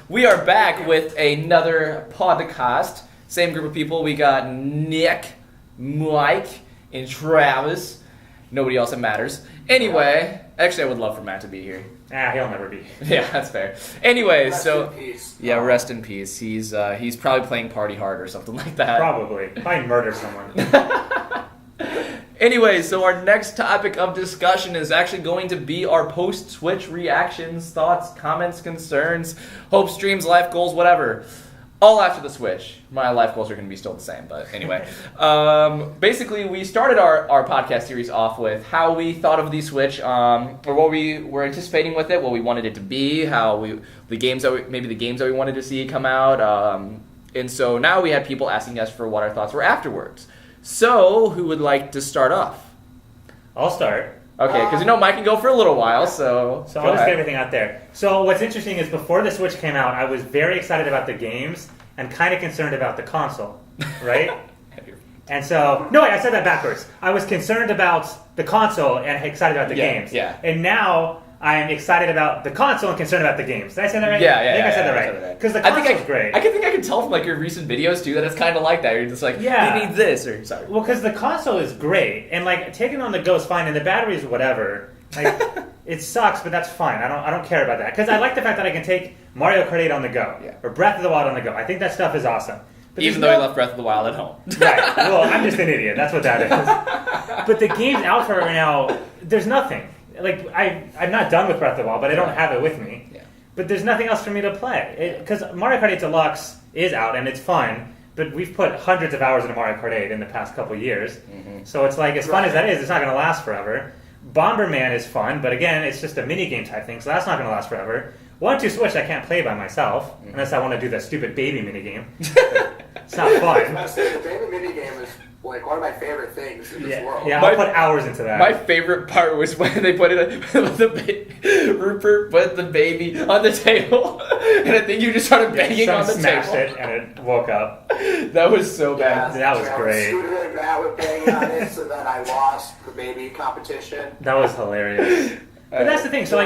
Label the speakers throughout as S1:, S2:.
S1: We are back with another podcast. Same group of people. We got Nick, Mike, and Travis. Nobody else that matters. Anyway, actually I would love for Matt to be here.
S2: He'll never be.
S1: Yeah, that's fair. Anyway,
S3: Rest in peace.
S1: Yeah, rest in peace. He's probably playing Party Hard or something like that.
S2: Probably murder someone.
S1: Anyway, so our next topic of discussion is actually going to be our post-Switch reactions, thoughts, comments, concerns, hopes, dreams, life goals, whatever. All after the Switch. My life goals are going to be still the same, but anyway. Basically, we started our podcast series off with how we thought of the Switch, or what we were anticipating with it, what we wanted it to be, the games that we wanted to see come out. And so now we had people asking us for what our thoughts were afterwards. So, who would like to start off?
S2: I'll start.
S1: Okay, because Mike can go for a little while, so
S2: I'll just get everything out there. So what's interesting is before the Switch came out, I was very excited about the games and kind of concerned about the console, right? And so, no, wait, I said that backwards. I was concerned about the console and excited about the games.
S1: Yeah.
S2: And now I'm excited about the console and concerned about the games. Did I say that right?
S1: Yeah,
S2: I think I said that right. Because the console's great.
S1: I can tell from your recent videos too that it's kind of like that. You're just like, you need this, or sorry.
S2: Well, because the console is great, and taking on the go is fine, and the batteries whatever. It sucks, but that's fine. I don't care about that because I like the fact that I can take Mario Kart 8 on the go or Breath of the Wild on the go. I think that stuff is awesome. But
S1: even though he left Breath of the Wild at home.
S2: Right. Well, I'm just an idiot. That's what that is. But the games out for right now, there's nothing. I'm not done with Breath of the Wild, but I don't have it with me.
S1: Yeah.
S2: But there's nothing else for me to play. Because Mario Kart 8 Deluxe is out, and it's fun, but we've put hundreds of hours into Mario Kart 8 in the past couple years. Mm-hmm. So it's as fun as that is, it's not going to last forever. Bomberman is fun, but again, it's just a mini-game type thing, so that's not going to last forever. 1-2 Switch I can't play by myself, unless I want to do the stupid baby minigame. It's not fun.
S3: The baby minigame is one of my favorite things in this world.
S2: Yeah, I'll put hours into that.
S1: My favorite part was when they put Rupert put the baby on the table, and I think you just started banging on the
S2: smashed
S1: table.
S2: It, and it woke up.
S1: That was so bad.
S2: That was great.
S3: I was really bad with banging on it, so then I lost the baby competition.
S2: That was hilarious. But that's the thing. So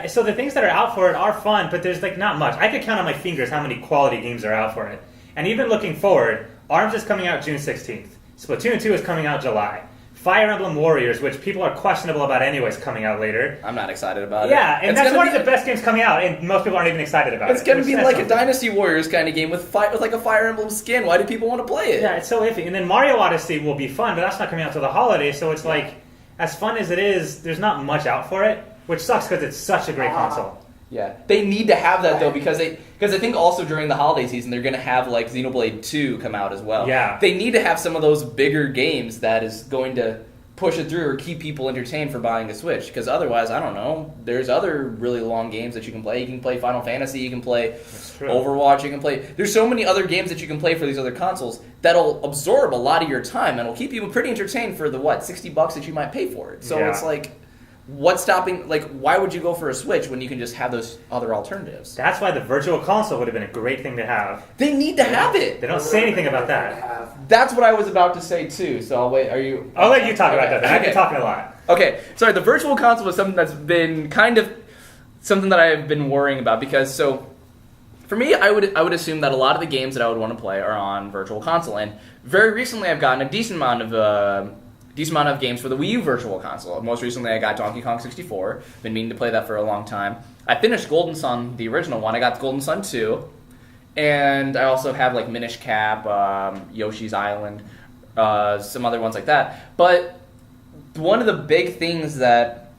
S2: so the things that are out for it are fun, but there's not much. I could count on my fingers how many quality games are out for it. And even looking forward, ARMS is coming out June 16th. Splatoon 2 is coming out July. Fire Emblem Warriors, which people are questionable about anyways, coming out later.
S1: I'm not excited about it.
S2: Yeah, and that's one of the best games coming out, and most people aren't even excited about it.
S1: It's going to be like a Dynasty Warriors kind of game with a Fire Emblem skin. Why do people want to play it?
S2: Yeah, it's so iffy. And then Mario Odyssey will be fun, but that's not coming out till the holidays, so it's as fun as it is, there's not much out for it, which sucks because it's such a great console.
S1: Yeah, they need to have that though because I think also during the holiday season they're going to have Xenoblade 2 come out as well.
S2: Yeah,
S1: they need to have some of those bigger games that is going to push it through or keep people entertained for buying a Switch. Because otherwise, I don't know. There's other really long games that you can play. You can play Final Fantasy. You can play Overwatch. You can play. There's so many other games that you can play for these other consoles that'll absorb a lot of your time and will keep you pretty entertained for the $60 that you might pay for it. So it's what's stopping? Why would you go for a Switch when you can just have those other alternatives?
S2: That's why the Virtual Console would have been a great thing to have.
S1: They need to have it.
S2: They don't say anything about that.
S1: That's what I was about to say too. So I'll wait.
S2: I'll let you talk about that. I've been talking a lot.
S1: Okay. Sorry. The Virtual Console was something that's been kind of something that I've been worrying about because for me, I would assume that a lot of the games that I would want to play are on Virtual Console, and very recently I've gotten a decent amount of games for the Wii U Virtual Console. Most recently, I got Donkey Kong 64. Been meaning to play that for a long time. I finished Golden Sun, the original one. I got Golden Sun 2. And I also have Minish Cap, Yoshi's Island, some other ones like that. But one of the big things that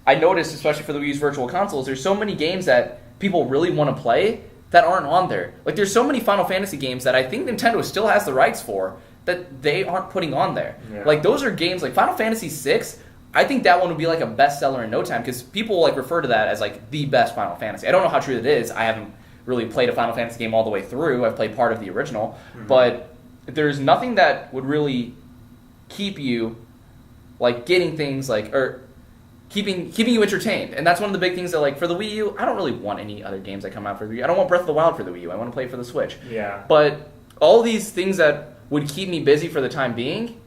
S1: I noticed, especially for the Wii U's Virtual Consoles, there's so many games that people really want to play that aren't on there. There's so many Final Fantasy games that I think Nintendo still has the rights for that they aren't putting on there. Yeah. Those are games like Final Fantasy VI. I think that one would be a bestseller in no time because people refer to that as the best Final Fantasy. I don't know how true that is. I haven't really played a Final Fantasy game all the way through. I've played part of the original, but there's nothing that would really keep you getting things or keeping you entertained. And that's one of the big things that for the Wii U, I don't really want any other games that come out for the Wii U. I don't want Breath of the Wild for the Wii U. I want to play it for the Switch.
S2: Yeah.
S1: But all these things that would keep me busy for the time being,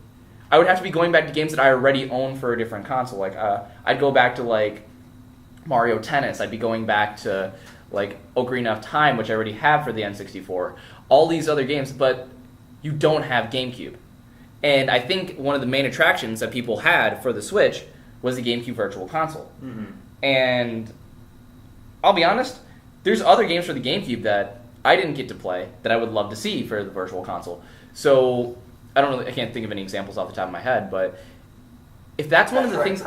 S1: I would have to be going back to games that I already own for a different console. I'd go back to Mario Tennis. I'd be going back to like Ocarina of Time, which I already have for the N64, all these other games, but you don't have GameCube. And I think one of the main attractions that people had for the Switch was the GameCube Virtual Console.
S2: Mm-hmm.
S1: And I'll be honest, there's other games for the GameCube that I didn't get to play that I would love to see for the Virtual Console. So I can't think of any examples off the top of my head, but if that's one of the things...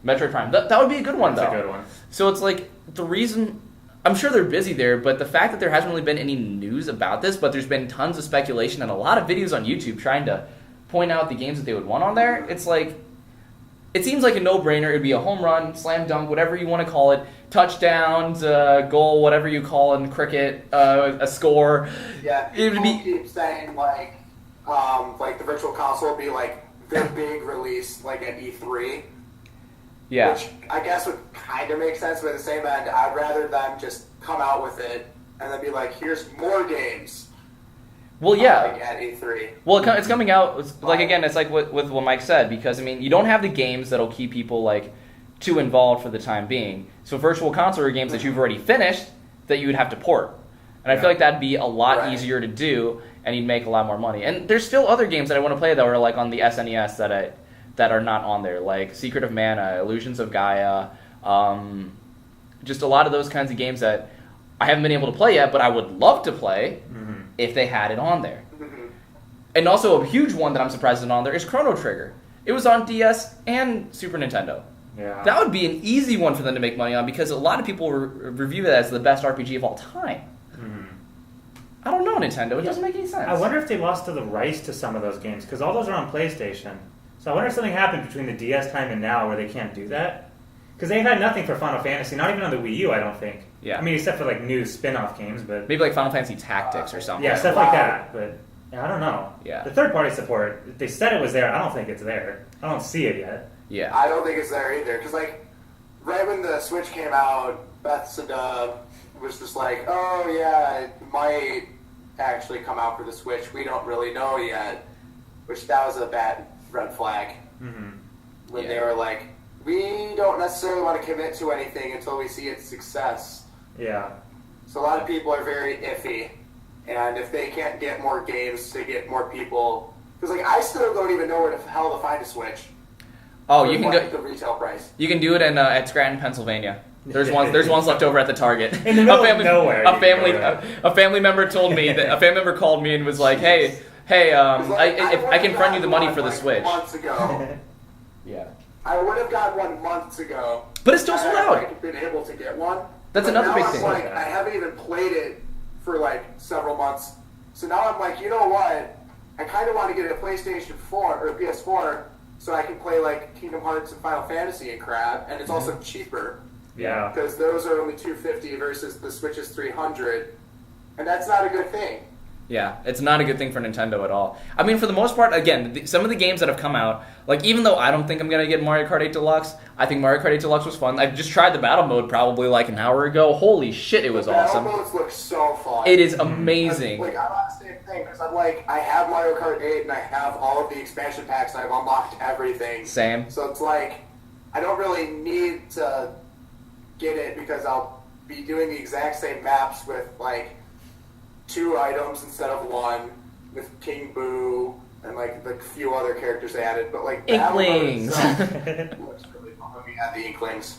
S1: Metroid Prime. That would be a good one, though.
S2: That's a good one.
S1: So it's like, the reason... I'm sure they're busy there, but the fact that there hasn't really been any news about this, but there's been tons of speculation and a lot of videos on YouTube trying to point out the games that they would want on there, it's like... It seems like a no-brainer. It'd be a home run, slam dunk, whatever you want to call it, touchdowns, goal, whatever you call it in cricket, a score.
S3: Yeah, people keep saying, like the Virtual Console would be, like, their big release, like, at E3.
S1: Yeah.
S3: Which I guess would kind of make sense, but at the same end, I'd rather them just come out with it and then be like, here's more games.
S1: Well, yeah.
S3: Like at E3.
S1: Well, it's coming out, like, again, it's like with what Mike said, because, I mean, you don't have the games that'll keep people, like, too involved for the time being. So Virtual Console are games that you've already finished that you would have to port. And I feel like that'd be a lot easier to do, and you'd make a lot more money. And there's still other games that I want to play that are, like, on the SNES that are not on there, like Secret of Mana, Illusions of Gaia, just a lot of those kinds of games that I haven't been able to play yet, but I would love to play if they had it on there. And also a huge one that I'm surprised isn't on there is Chrono Trigger. It was on DS and Super Nintendo.
S2: Yeah.
S1: That would be an easy one for them to make money on because a lot of people review that as the best RPG of all time. I don't know, Nintendo. It doesn't make any sense.
S2: I wonder if they lost to the rights to some of those games, because all those are on PlayStation. So I wonder if something happened between the DS time and now where they can't do that. Because they've had nothing for Final Fantasy, not even on the Wii U, I don't think.
S1: Yeah.
S2: I mean, except for like new spin-off games, but...
S1: Maybe like Final Fantasy Tactics or something.
S2: Yeah, stuff like that, but yeah, I don't know.
S1: Yeah.
S2: The third-party support, they said it was there, I don't think it's there. I don't see it yet.
S1: Yeah.
S3: I don't think it's there either, because like, right when the Switch came out, Bethesda was just like, oh yeah, it might actually come out for the Switch, we don't really know yet, which that was a bad red flag. When they were like, we don't necessarily want to commit to anything until we see its success.
S2: Yeah.
S3: So a lot of people are very iffy, and if they can't get more games to get more people, because like I still don't even know where the hell to find a Switch.
S1: Oh, you can go.
S3: The retail price.
S1: You can do it at Scranton, Pennsylvania. There's ones left over at the Target.
S2: In the middle of nowhere.
S1: A family member told me that a family member called me and was like, hey, I can front you the money for the Switch.
S3: Months ago.
S1: Yeah.
S3: I would have got one months ago.
S1: But it's still sold out.
S3: I've been able to get one.
S1: That's
S3: but
S1: another
S3: now
S1: big
S3: I'm
S1: thing.
S3: Like, I haven't even played it for like several months. So now I'm like, you know what? I kind of want to get a PlayStation 4 or a PS4 so I can play like Kingdom Hearts and Final Fantasy and crap, and it's also cheaper.
S2: Yeah.
S3: Because those are only $250 versus the Switch is $300, and that's not a good thing.
S1: Yeah, it's not a good thing for Nintendo at all. I mean, for the most part, again, some of the games that have come out, like, even though I don't think I'm going to get Mario Kart 8 Deluxe, I think Mario Kart 8 Deluxe was fun. I just tried the battle mode probably like an hour ago. Holy shit, it was awesome.
S3: The battle modes look so fun.
S1: It is amazing.
S3: Like, I'm on the same thing, because I'm like, I have Mario Kart 8 and I have all of the expansion packs, and I've unlocked everything.
S1: Same.
S3: So it's like, I don't really need to get it because I'll be doing the exact same maps with, like, 2 items instead of 1, with King Boo and like the few other characters they added, but like
S1: Inklings.
S3: Looks really fun when we had the Inklings.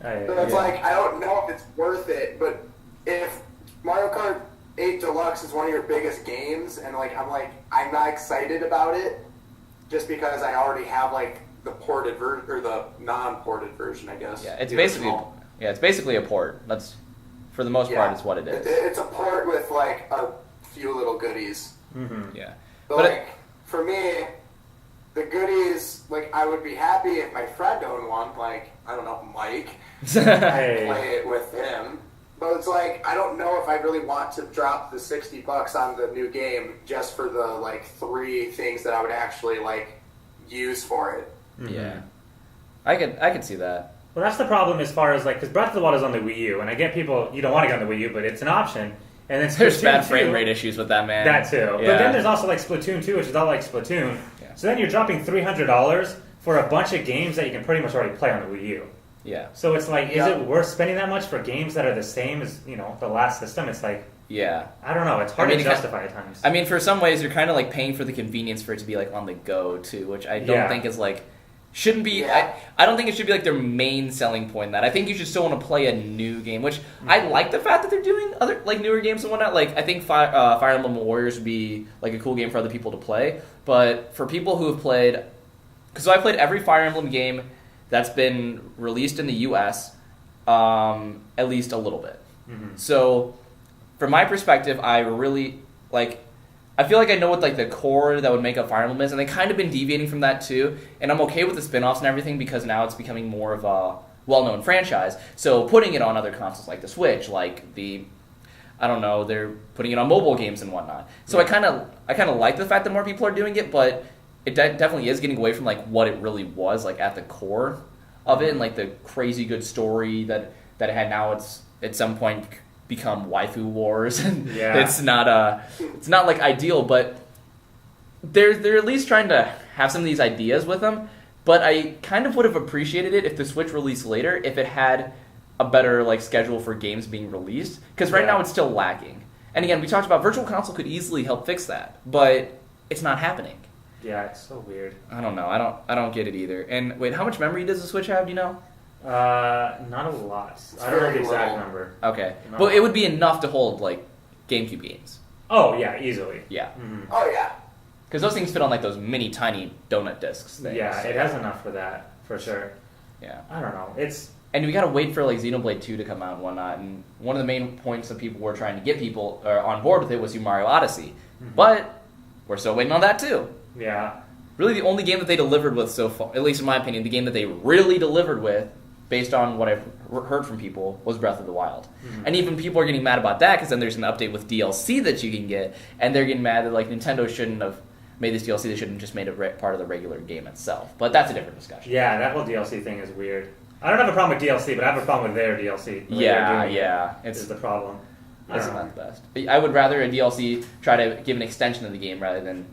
S3: So it's
S1: yeah.
S3: like I don't know if it's worth it, but if Mario Kart 8 Deluxe is one of your biggest games, and like I'm not excited about it, just because I already have like the ported version or the non-ported version, I guess.
S1: Yeah, it's basically a port. That's for the most part, it's what it is.
S3: It's a port with like a few little goodies.
S1: Yeah,
S3: but like for me, the goodies, like I would be happy if my friend owned one, like I don't know, Mike,
S2: Hey.
S3: play it with him. But it's like I don't know if I really want to drop the $60 on the new game just for the like 3 things that I would actually like use for it.
S1: Yeah, I could see that.
S2: Well, that's the problem as far as like, because Breath of the Wild is on the Wii U, and I get people, you don't want to get on the Wii U, but it's an option. And then
S1: There's
S2: Splatoon
S1: bad
S2: 2,
S1: frame rate issues with that, man.
S2: That too.
S1: Yeah.
S2: But then there's also like Splatoon 2, which is all like Splatoon.
S1: Yeah.
S2: So then you're dropping $300 for a bunch of games that you can pretty much already play on the Wii U.
S1: Yeah.
S2: So it's like, is
S3: Yeah.
S2: it worth spending that much for games that are the same as, the last system? It's like,
S1: Yeah.
S2: I don't know. It's hard
S1: I mean,
S2: to justify at times.
S1: I mean, for some ways, you're kind of like paying for the convenience for it to be like on the go too, which I don't
S2: Yeah.
S1: think is like shouldn't be.
S3: Yeah.
S1: I don't think it should be like their main selling point. In that I think you should still want to play a new game, which I like the fact that they're doing other like newer games and whatnot. Like I think Fire Emblem Warriors would be like a cool game for other people to play, but for people who have played, because I played every Fire Emblem game that's been released in the U.S. At least a little bit.
S2: Mhm.
S1: So, from my perspective, I really like. I feel like I know what like the core that would make up Fire Emblem is, and they kind of been deviating from that too. And I'm okay with the spin-offs and everything because now it's becoming more of a well-known franchise. So putting it on other consoles like the Switch, like I don't know, they're putting it on mobile games and whatnot. So I kind of like the fact that more people are doing it, but it definitely is getting away from like what it really was like at the core of it, and like the crazy good story that it had. Now it's at some point become waifu wars, and
S2: Yeah.
S1: it's not like ideal, but they're at least trying to have some of these ideas with them. But I kind of would have appreciated it if the Switch released later, if it had a better like schedule for games being released, because right
S2: Yeah.
S1: now it's still lacking. And again, we talked about Virtual Console could easily help fix that, but it's not happening.
S2: Yeah, it's so weird.
S1: I don't know. I don't get it either. And wait, how much memory does the Switch have? Do you know?
S2: Not a lot. I don't know the
S3: very
S2: exact
S3: little.
S2: number.
S1: Okay,
S2: No.
S1: but it would be enough to hold like GameCube games.
S2: Oh, yeah, easily.
S1: Yeah,
S2: Mhm.
S3: Oh yeah.
S1: because those things fit on like those mini tiny donut discs things.
S2: Yeah, it has enough for that, for sure.
S1: Yeah.
S2: I don't know. It's
S1: And we gotta wait for like Xenoblade 2 to come out and whatnot. And one of the main points that people were trying to get people on board with it was Super Mario Odyssey. But we're still waiting on that too.
S2: yeah.
S1: Really, the only game that they delivered with so far, at least in my opinion, the game that they really delivered with, based on what I've heard from people, was Breath of the Wild. And even people are getting mad about that because then there's an update with DLC that you can get, and they're getting mad that like Nintendo shouldn't have made this DLC. They should have just made it part of the regular game itself. But that's a different discussion.
S2: Yeah, that whole DLC thing is weird. I don't have a problem with DLC, but I have a problem with their DLC. The way they're
S1: Yeah,
S2: doing it
S1: yeah.
S2: is the problem. I
S1: It's
S2: don't know.
S1: not the best. I would rather a DLC try to give an extension of the game rather than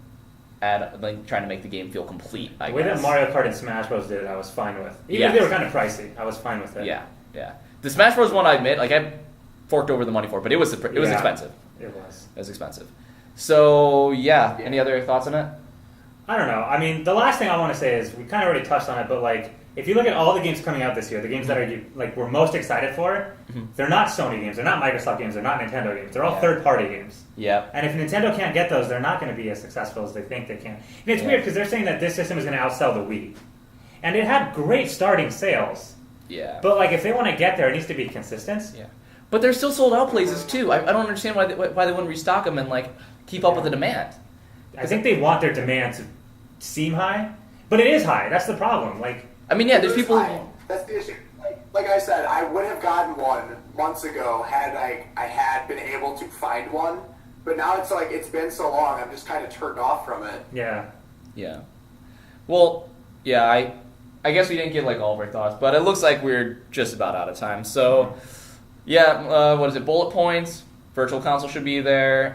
S1: trying to make the game feel complete. I
S2: The way that
S1: guess.
S2: Mario Kart and Smash Bros. Did it, I was fine with. Even
S1: Yes.
S2: if they were kind of pricey, I was fine with it.
S1: Yeah, yeah. The Smash Bros. One, I admit, like I forked over the money for it, but it was
S2: Yeah.
S1: expensive.
S2: It was.
S1: It was expensive. So yeah, any other thoughts on it?
S2: I don't know. I mean, the last thing I want to say is we kind of already touched on it, but like, if you look at all the games coming out this year, the games that are like we're most excited for, they're not Sony games, they're not Microsoft games, they're not Nintendo games. They're all
S1: Yeah.
S2: third-party games.
S1: Yeah.
S2: And if Nintendo can't get those, they're not going to be as successful as they think they can. And it's
S1: Yeah.
S2: weird because they're saying that this system is going to outsell the Wii, and it had great starting sales.
S1: Yeah.
S2: But like, if they want to get there, it needs to be consistent.
S1: Yeah. But they're still sold out places too. I don't understand why they wouldn't restock them and like keep up with the demand.
S2: I think they want their demand to seem high, but it is high. That's the problem. Like,
S1: I mean, yeah, there's
S3: It's
S1: people.
S3: fine. That's the issue. Like I said, I would have gotten one months ago had I had been able to find one. But now it's like it's been so long, I'm just kind of turned off from it.
S2: yeah.
S1: Yeah. Well, yeah, I guess we didn't get like all of our thoughts, but it looks like we're just about out of time. So, yeah, what is it? Bullet points. Virtual Console should be there.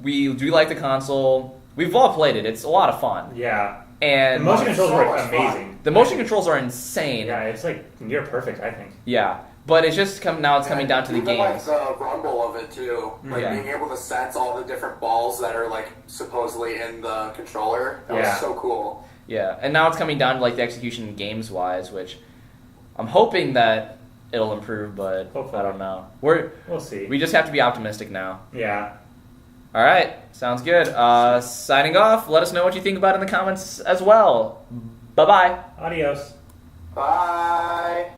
S1: We do like the console. We've all played it. It's a lot of fun.
S2: Yeah.
S1: And
S2: The motion controls were
S3: so much fun.
S2: amazing.
S1: the motion controls are insane.
S2: Yeah, it's like near perfect, I think.
S1: Yeah. But it's just now it's coming down to the
S3: Even,
S1: games.
S3: like the rumble of it too, like
S1: Yeah.
S3: being able to sense all the different balls that are like supposedly in the controller. That
S2: Yeah.
S3: was so cool.
S1: Yeah, and now it's coming down to like the execution games wise, which I'm hoping that it'll improve, but
S2: Hopefully.
S1: I don't know.
S2: We'll see.
S1: We just have to be optimistic now.
S2: Yeah.
S1: All right, sounds good. Signing off. Let us know what you think about it in the comments as well. Bye bye.
S2: Adios.
S3: Bye.